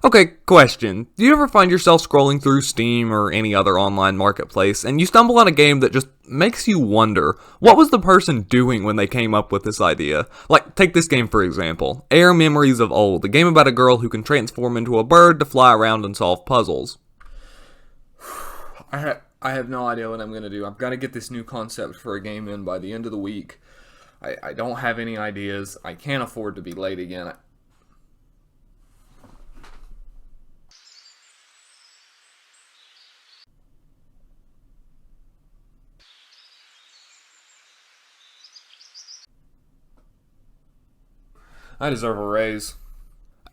Okay, question. Do you ever find yourself scrolling through Steam or any other online marketplace, and you stumble on a game that just makes you wonder, what was the person doing when they came up with this idea? Like, take this game for example, AER Memories of Old, a game about a girl who can transform into a bird to fly around and solve puzzles. I have no idea what I'm going to do. I've got to get this new concept for a game in by the end of the week. I don't have any ideas. I can't afford to be late again. I deserve a raise.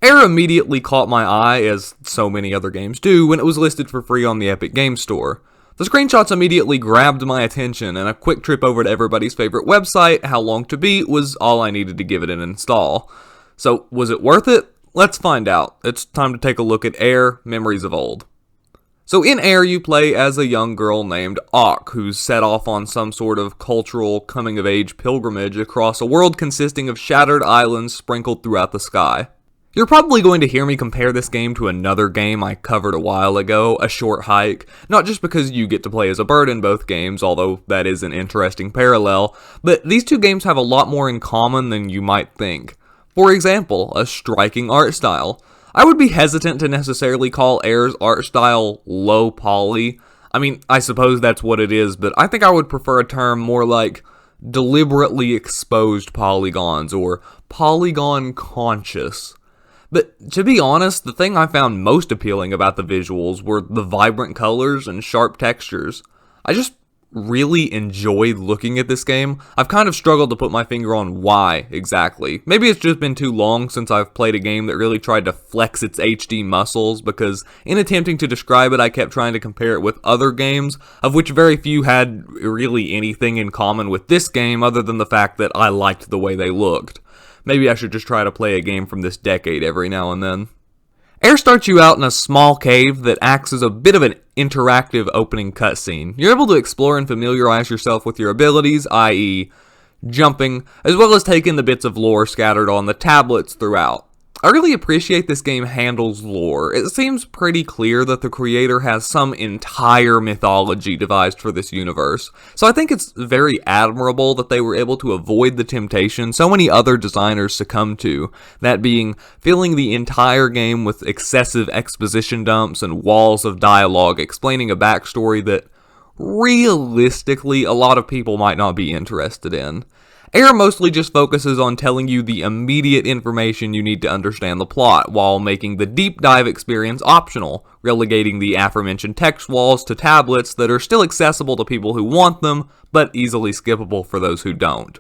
AER immediately caught my eye, as so many other games do, when it was listed for free on the Epic Games Store. The screenshots immediately grabbed my attention, and a quick trip over to everybody's favorite website, How Long to Beat, was all I needed to give it an install. So, was it worth it? Let's find out. It's time to take a look at AER Memories of Old. So in AER, you play as a young girl named Auk, who's set off on some sort of cultural coming-of-age pilgrimage across a world consisting of shattered islands sprinkled throughout the sky. You're probably going to hear me compare this game to another game I covered a while ago, A Short Hike, not just because you get to play as a bird in both games, although that is an interesting parallel, but these two games have a lot more in common than you might think. For example, a striking art style. I would be hesitant to necessarily call AER's art style low poly. I mean, I suppose that's what it is, but I think I would prefer a term more like deliberately exposed polygons or polygon conscious. But to be honest, the thing I found most appealing about the visuals were the vibrant colors and sharp textures. I just really enjoyed looking at this game. I've kind of struggled to put my finger on why exactly. Maybe it's just been too long since I've played a game that really tried to flex its HD muscles, because in attempting to describe it, I kept trying to compare it with other games, of which very few had really anything in common with this game other than the fact that I liked the way they looked. Maybe I should just try to play a game from this decade every now and then. AER starts you out in a small cave that acts as a bit of an interactive opening cutscene. You're able to explore and familiarize yourself with your abilities, i.e. jumping, as well as take in the bits of lore scattered on the tablets throughout. I really appreciate this game handles lore. It seems pretty clear that the creator has some entire mythology devised for this universe, so I think it's very admirable that they were able to avoid the temptation so many other designers succumb to, that being filling the entire game with excessive exposition dumps and walls of dialogue explaining a backstory that realistically a lot of people might not be interested in. AER mostly just focuses on telling you the immediate information you need to understand the plot, while making the deep dive experience optional, relegating the aforementioned text walls to tablets that are still accessible to people who want them, but easily skippable for those who don't.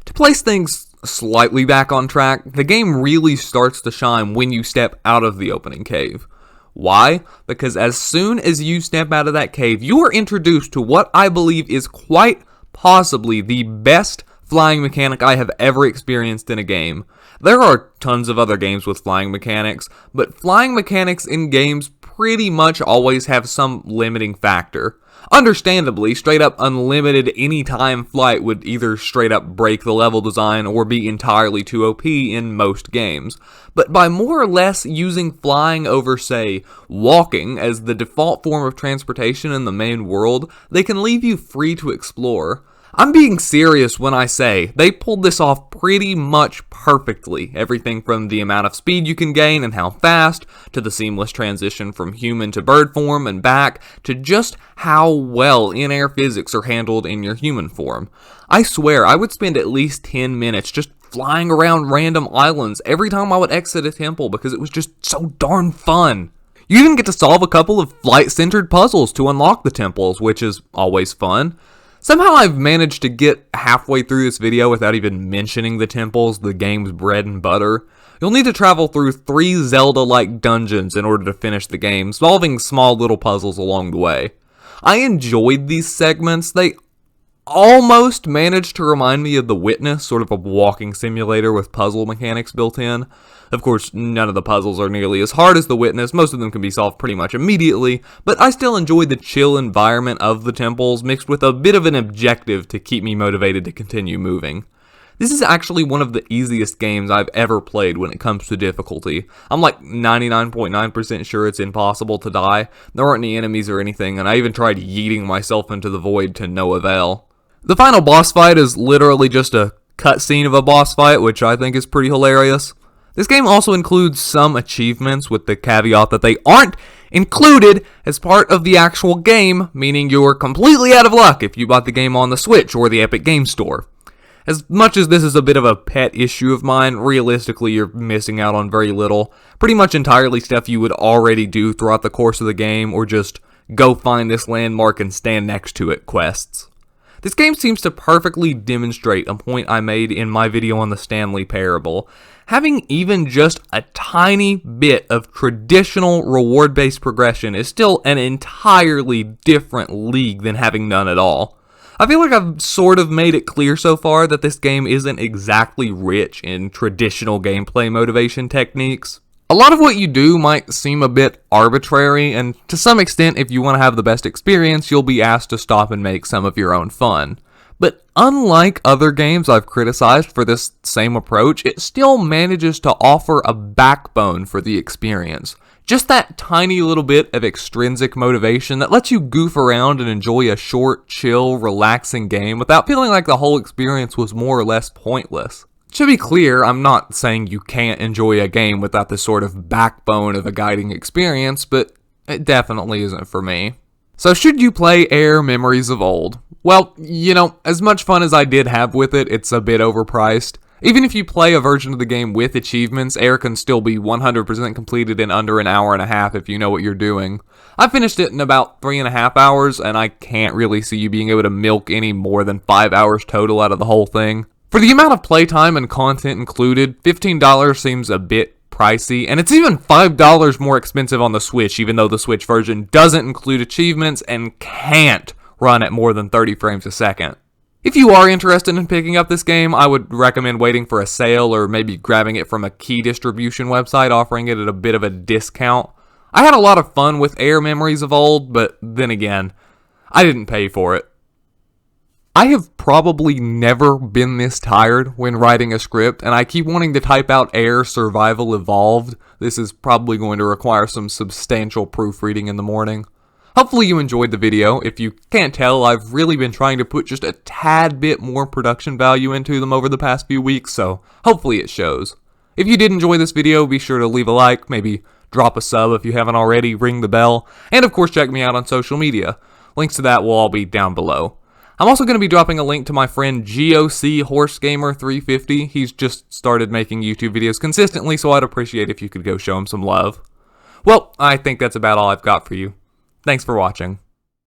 To place things slightly back on track, the game really starts to shine when you step out of the opening cave. Why? Because as soon as you step out of that cave, you are introduced to what I believe is quite possibly the best flying mechanic I have ever experienced in a game. There are tons of other games with flying mechanics, but flying mechanics in games pretty much always have some limiting factor. Understandably, straight up unlimited anytime flight would either straight up break the level design or be entirely too OP in most games. But by more or less using flying over, say, walking as the default form of transportation in the main world, they can leave you free to explore. I'm being serious when I say they pulled this off pretty much perfectly. Everything from the amount of speed you can gain and how fast, to the seamless transition from human to bird form and back, to just how well in-air physics are handled in your human form. I swear, I would spend at least 10 minutes just flying around random islands every time I would exit a temple because it was just so darn fun. You even get to solve a couple of flight-centered puzzles to unlock the temples, which is always fun. Somehow I've managed to get halfway through this video without even mentioning the temples, the game's bread and butter. You'll need to travel through 3 Zelda-like dungeons in order to finish the game, solving small little puzzles along the way. I enjoyed these segments. They almost managed to remind me of The Witness, sort of a walking simulator with puzzle mechanics built in. Of course, none of the puzzles are nearly as hard as The Witness, most of them can be solved pretty much immediately, but I still enjoyed the chill environment of the temples, mixed with a bit of an objective to keep me motivated to continue moving. This is actually one of the easiest games I've ever played when it comes to difficulty. I'm like 99.9% sure it's impossible to die. There aren't any enemies or anything, and I even tried yeeting myself into the void to no avail. The final boss fight is literally just a cutscene of a boss fight, which I think is pretty hilarious. This game also includes some achievements, with the caveat that they aren't included as part of the actual game, meaning you're completely out of luck if you bought the game on the Switch or the Epic Game Store. As much as this is a bit of a pet issue of mine, realistically you're missing out on very little. Pretty much entirely stuff you would already do throughout the course of the game, or just go find this landmark and stand next to it quests. This game seems to perfectly demonstrate a point I made in my video on the Stanley Parable. Having even just a tiny bit of traditional reward-based progression is still an entirely different league than having none at all. I feel like I've sort of made it clear so far that this game isn't exactly rich in traditional gameplay motivation techniques. A lot of what you do might seem a bit arbitrary, and to some extent, if you want to have the best experience, you'll be asked to stop and make some of your own fun. But unlike other games I've criticized for this same approach, it still manages to offer a backbone for the experience. Just that tiny little bit of extrinsic motivation that lets you goof around and enjoy a short, chill, relaxing game without feeling like the whole experience was more or less pointless. To be clear, I'm not saying you can't enjoy a game without this sort of backbone of a guiding experience, but it definitely isn't for me. So should you play AER Memories of Old? Well, as much fun as I did have with it, it's a bit overpriced. Even if you play a version of the game with achievements, AER can still be 100% completed in under an hour and a half if you know what you're doing. I finished it in about 3.5 hours, and I can't really see you being able to milk any more than 5 hours total out of the whole thing. For the amount of playtime and content included, $15 seems a bit pricey, and it's even $5 more expensive on the Switch, even though the Switch version doesn't include achievements and can't run at more than 30 frames a second. If you are interested in picking up this game, I would recommend waiting for a sale or maybe grabbing it from a key distribution website offering it at a bit of a discount. I had a lot of fun with AER Memories of Old, but then again, I didn't pay for it. I have probably never been this tired when writing a script, and I keep wanting to type out AER Survival Evolved. This is probably going to require some substantial proofreading in the morning. Hopefully you enjoyed the video. If you can't tell, I've really been trying to put just a tad bit more production value into them over the past few weeks, so hopefully it shows. If you did enjoy this video, be sure to leave a like, maybe drop a sub if you haven't already, ring the bell, and of course check me out on social media. Links to that will all be down below. I'm also going to be dropping a link to my friend GOC HorseGamer350. He's just started making YouTube videos consistently, so I'd appreciate if you could go show him some love. Well, I think that's about all I've got for you. Thanks for watching.